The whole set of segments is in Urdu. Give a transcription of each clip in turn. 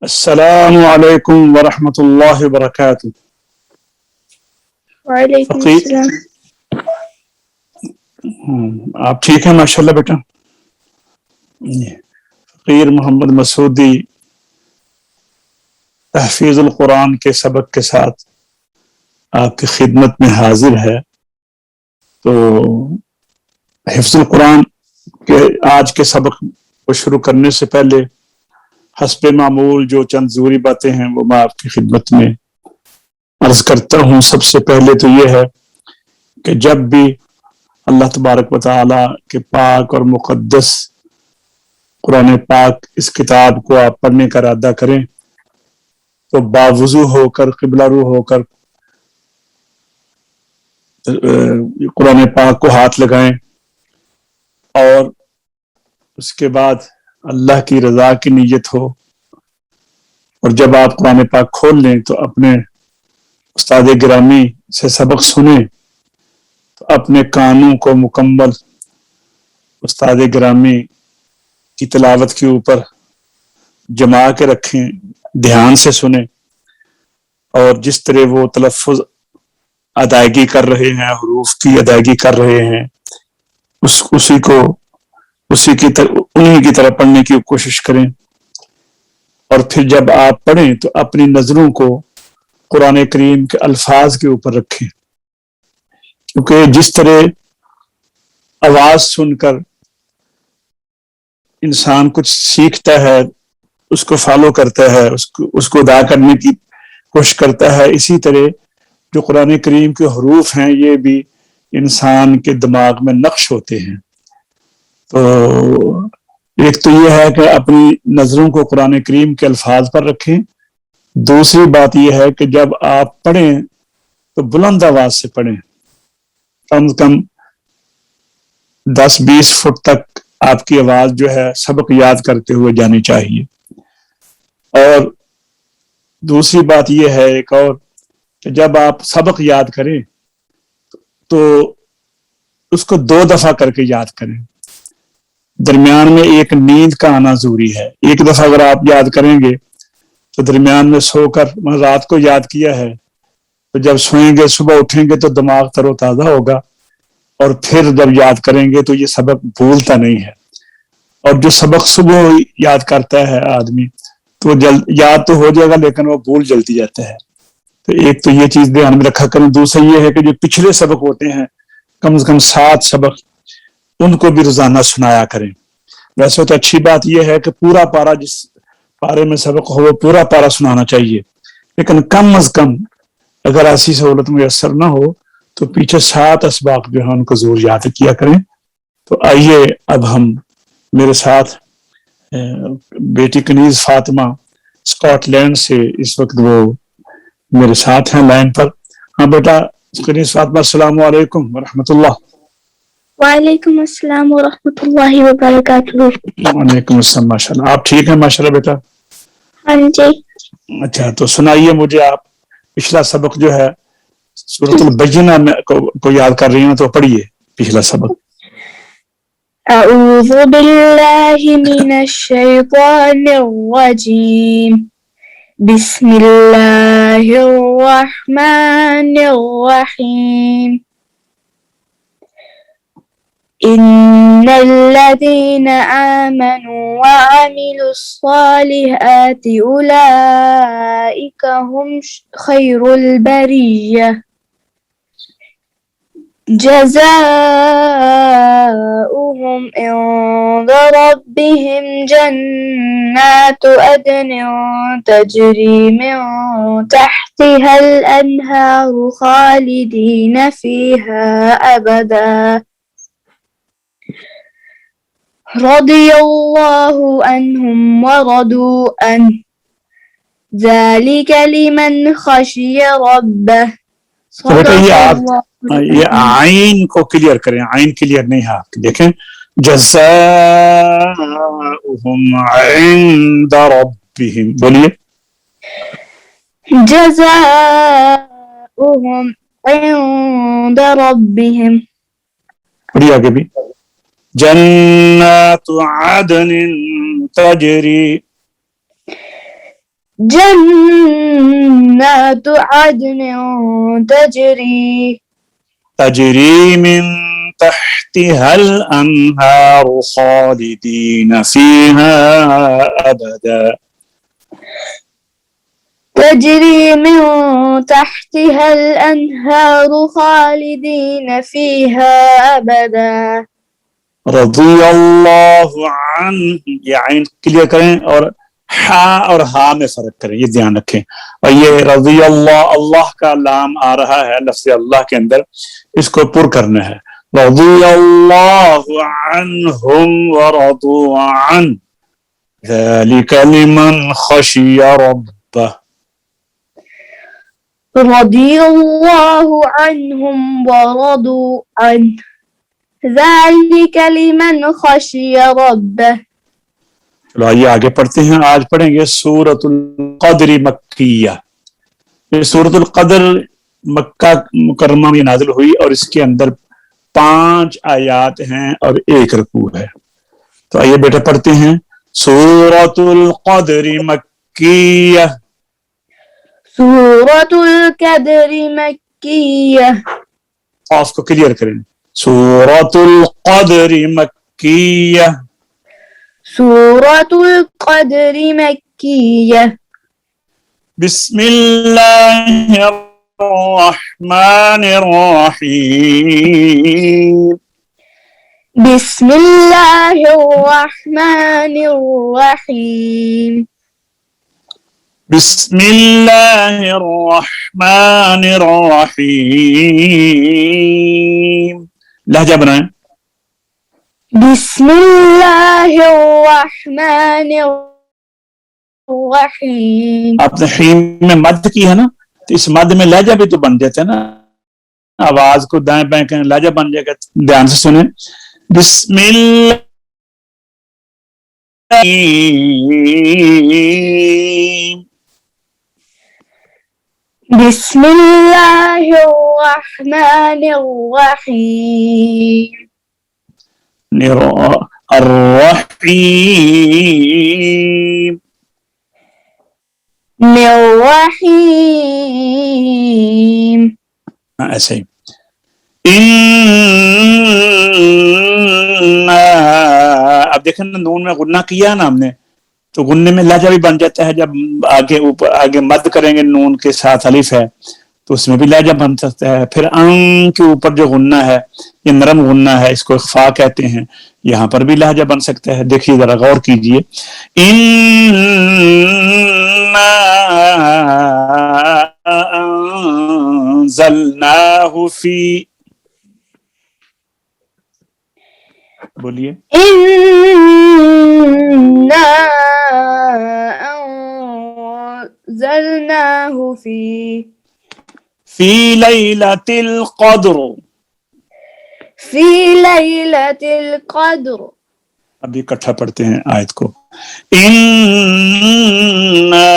السلام علیکم ورحمۃ اللہ وبرکاتہ۔ وعلیکم السلام۔ آپ ٹھیک ہیں؟ ماشاء اللہ بیٹا۔ فقیر محمد مسعودی تحفیظ القرآن کے سبق کے ساتھ آپ کی خدمت میں حاضر ہے۔ تو حفظ القرآن کے آج کے سبق کو شروع کرنے سے پہلے حسب معمول جو چند ضروری باتیں ہیں وہ میں آپ کی خدمت میں عرض کرتا ہوں۔ سب سے پہلے تو یہ ہے کہ جب بھی اللہ تبارک و تعالی کے پاک اور مقدس قرآن پاک اس کتاب کو آپ پڑھنے کا ارادہ کریں تو باوضو ہو کر، قبلہ رو ہو کر قرآن پاک کو ہاتھ لگائیں، اور اس کے بعد اللہ کی رضا کی نیت ہو، اور جب آپ قرآن پاک کھول لیں تو اپنے استاد گرامی سے سبق سنیں تو اپنے کانوں کو مکمل استاد گرامی کی تلاوت کے اوپر جما کے رکھیں، دھیان سے سنیں، اور جس طرح وہ تلفظ ادائیگی کر رہے ہیں، حروف کی ادائیگی کر رہے ہیں، انہی کی طرح پڑھنے کی کوشش کریں۔ اور پھر جب آپ پڑھیں تو اپنی نظروں کو قرآن کریم کے الفاظ کے اوپر رکھیں، کیونکہ جس طرح آواز سن کر انسان کچھ سیکھتا ہے، اس کو فالو کرتا ہے، اس کو ادا کرنے کی کوشش کرتا ہے، اسی طرح جو قرآن کریم کے حروف ہیں یہ بھی انسان کے دماغ میں نقش ہوتے ہیں۔ تو ایک تو یہ ہے کہ اپنی نظروں کو قرآن کریم کے الفاظ پر رکھیں۔ دوسری بات یہ ہے کہ جب آپ پڑھیں تو بلند آواز سے پڑھیں، کم از کم 10-20 فٹ تک آپ کی آواز جو ہے سبق یاد کرتے ہوئے جانی چاہیے۔ اور دوسری بات یہ ہے ایک اور کہ جب آپ سبق یاد کریں تو اس کو 2 دفعہ کر کے یاد کریں، درمیان میں ایک نیند کا آنا ضروری ہے۔ ایک دفعہ اگر آپ یاد کریں گے تو درمیان میں سو کر رات کو یاد کیا ہے تو جب سوئیں گے صبح اٹھیں گے تو دماغ تر و تازہ ہوگا، اور پھر جب یاد کریں گے تو یہ سبق بھولتا نہیں ہے۔ اور جو سبق صبح یاد کرتا ہے آدمی تو یاد تو ہو جائے گا لیکن وہ بھول جلدی جاتا ہے۔ تو ایک تو یہ چیز دھیان میں رکھا کریں۔ دوسرا یہ ہے کہ جو پچھلے سبق ہوتے ہیں کم از کم 7 سبق، ان کو بھی روزانہ سنایا کریں۔ ویسے تو اچھی بات یہ ہے کہ پورا پارا، جس پارے میں سبق ہو وہ پورا پارا سنانا چاہیے، لیکن کم از کم اگر ایسی سہولت میسر نہ ہو تو پیچھے 7 اسباق جو ہیں ان کو ضرور یاد کیا کریں۔ تو آئیے اب ہم میرے ساتھ بیٹی کنیز فاطمہ اسکاٹ لینڈ سے اس وقت وہ میرے ساتھ ہیں لائن پر۔ ہاں بیٹا کنیز فاطمہ، السلام علیکم ورحمۃ اللہ۔ وعلیکم السلام ورحمۃ اللہ وبرکاتہ۔ وعلیکم السلام۔ ماشاء اللہ آپ ٹھیک ہیں؟ ماشاء اللہ بیٹا۔ ہاں جی۔ اچھا تو سنائیے مجھے، آپ پچھلا سبق جو ہے سورۃ البینہ میں کو یاد کر رہی ہیں تو پڑھیے پچھلا سبق۔ اعوذ باللہ من الشیطان الرجیم، بسم اللہ الرحمن الرحیم۔ إن الذين آمنوا وعملوا الصالحات أولئك هم خير البرية، جزاؤهم عند ربهم جنات عدن تجري من تحتها الأنهار خالدين فيها أبدا، رضي الله عنهم ورضوا عنه، ذلك لمن خشي ربه۔ یہ عین کو کلیئر کریں، عین کلیئر نہیں ہے آپ دیکھیں، جزاؤہم عند ربہم، بولیے جزاؤہم عند ربهم، پڑھیے آگے بھی، جنات عدن تجری، جنات عدن تجري تجری من تحتها الانہار خالدین فیہا ابدا تجري من تحتها الأنهار خالدين فيها أبدا رضی اللہ عنہ، یہ عین کلیئر کریں اور ہا اور ہا میں فرق کریں، یہ دھیان رکھیں. اور یہ رضی اللہ، اللہ کا لام آ رہا ہے لفظ اللہ کے اندر، اس کو پر کرنا ہے. رضی اللہ عنہم ورضوا عنہ ذلک لمن خشی ربہ. رضي الله عنهم ورضوا عنه ذلك لمن خشي ربه. چلو آئیے آگے پڑھتے ہیں. آج پڑھیں گے سورۃ القدر مکیہ. یہ سورۃ القدر مکہ مکرمہ میں نازل ہوئی اور اس کے اندر 5 آیات ہیں اور 1 رکوع ہے. تو آئیے بیٹا پڑھتے ہیں. سورۃ القدر مکیہ. سورة القدر مكية. قاف کو کلیئر کریں. سورۃ القدر مکیہ. سورة القدر مكية. بسم اللہ الرحمن الرحیم. بسم الله الرحمن الرحيم. بسم اللہ الرحمن الرحیم. لہجہ بنائیں. بسم الله الرحمن الرحيم. آپ نے حیم میں مد کی ہے نا، تو اس مد میں لہجہ بھی تو بن جاتا ہے نا. آواز کو دائیں بائیں کریں لہجہ بن جائے گا. دھیان سے سنیں. بسم اللہ بسم الله الرحمن الرحيم. الرحیم. الرحيم. ایسے ہی. اب دیکھیں نا نون میں غنہ کیا نا ہم نے، تو غننے میں لہجہ بھی بن جاتا ہے. جب آگے اوپر آگے مد کریں گے نون کے ساتھ الف ہے تو اس میں بھی لہجہ بن سکتا ہے. پھر ان کے اوپر جو غنہ ہے یہ نرم غنہ ہے، اس کو اخفا کہتے ہیں. یہاں پر بھی لہجہ بن سکتا ہے. دیکھیے ذرا غور کیجئے. اِنَّا أَنزَلْنَاهُ فِي، بولیے. إنا أنزلناه فی لیلۃ القدر. في ليلة القدر. ابھی اکٹھا پڑھتے ہیں آیت کو. اِنَّا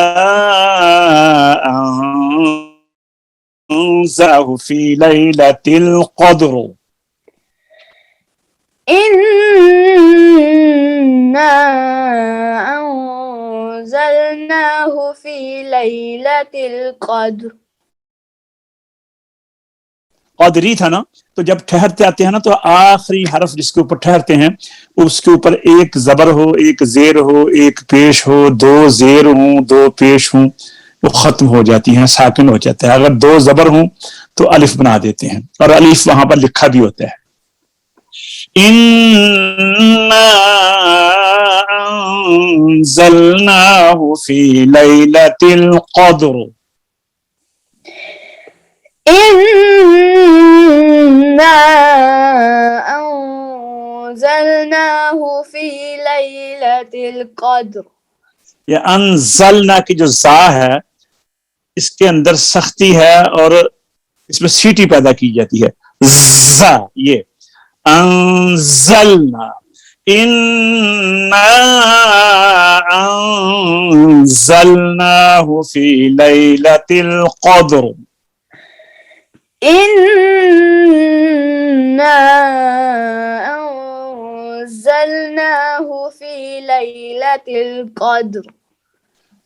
أَنزَلْنَاهُ فِي لیلۃ القدر. إنا أنزلناه في ليلة القدر. قدری تھا نا، تو جب ٹھہرتے آتے ہیں نا تو آخری حرف جس کے اوپر ٹھہرتے ہیں اس کے اوپر ایک زبر ہو، ایک زیر ہو، ایک پیش ہو، 2 زیر ہوں، 2 پیش ہوں، وہ ختم ہو جاتی ہیں، ساکن ہو جاتا ہے. اگر 2 زبر ہوں تو الف بنا دیتے ہیں، اور الف وہاں پر لکھا بھی ہوتا ہے. اِنَّا أَنزَلْنَاهُ فِي لَيْلَةِ الْقَدْرِ. إنا أنزلناه في ليلة القدر. یہ انزلنا کی جو زا ہے اس کے اندر سختی ہے اور اس میں سیٹی پیدا کی جاتی ہے. زا، یہ انزلنا. اِنَّا أَنزَلْنَاهُ فِي لَيْلَةِ الْقَدْرِ. إنا أنزلناه في ليلة القدر.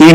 3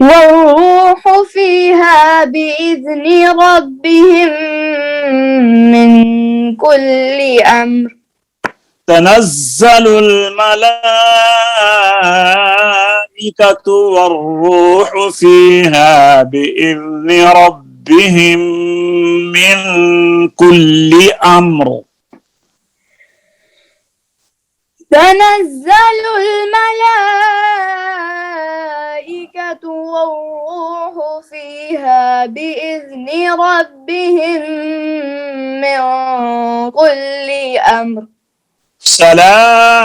والروح فيها بإذن ربهم من كل أمر. تنزل الملائكة والروح فيها بإذن ربهم من كل أمر. تنزل الملائكة والروح فيها بإذن ربهم من كل أمر. سلام.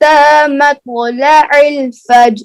حتى مطلع الفجر.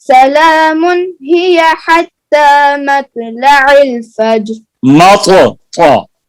سلام هي حتى مطلع الفجر.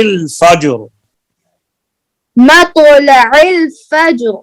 الفجر। مطلع الفجر.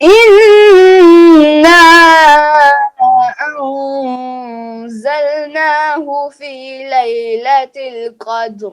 إنا أنزلناه في ليلة القدر.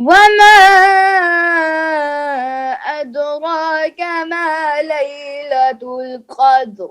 وما أدراك ما ليلة القدر.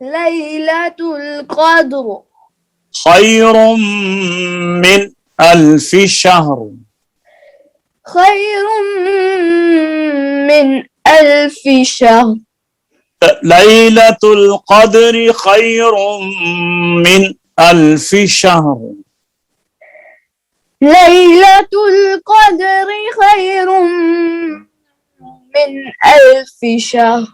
ليلة القدر خير من ألف شهر। خير من 1000 شهر. ليلة القدر خير من ألف شهر। ليلة القدر خير من 1000 شهر.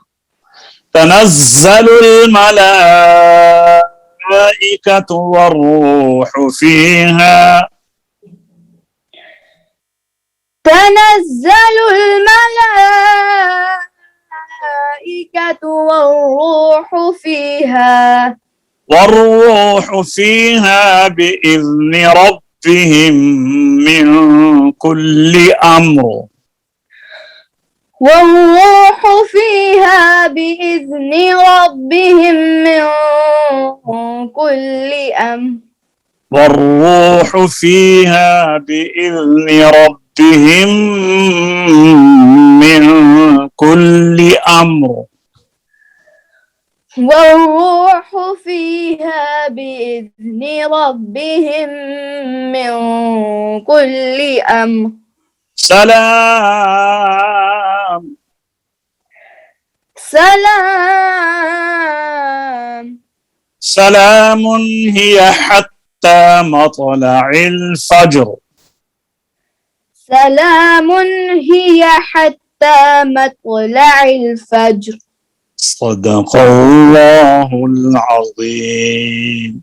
تنزل الملائكة والروح فيها. تنزل الملائكة والروح فيها. والروح فيها بإذن ربهم من كل أمر. والروح فيها بإذن ربهم من كل أمر. والروح فيها بإذن ربهم من كل أمر. والروح فيها بإذن ربهم من كل أمر. سلام. سلام. سلام هي حتى مطلع الفجر. سلام هي حتى مطلع الفجر. صدق الله العظيم.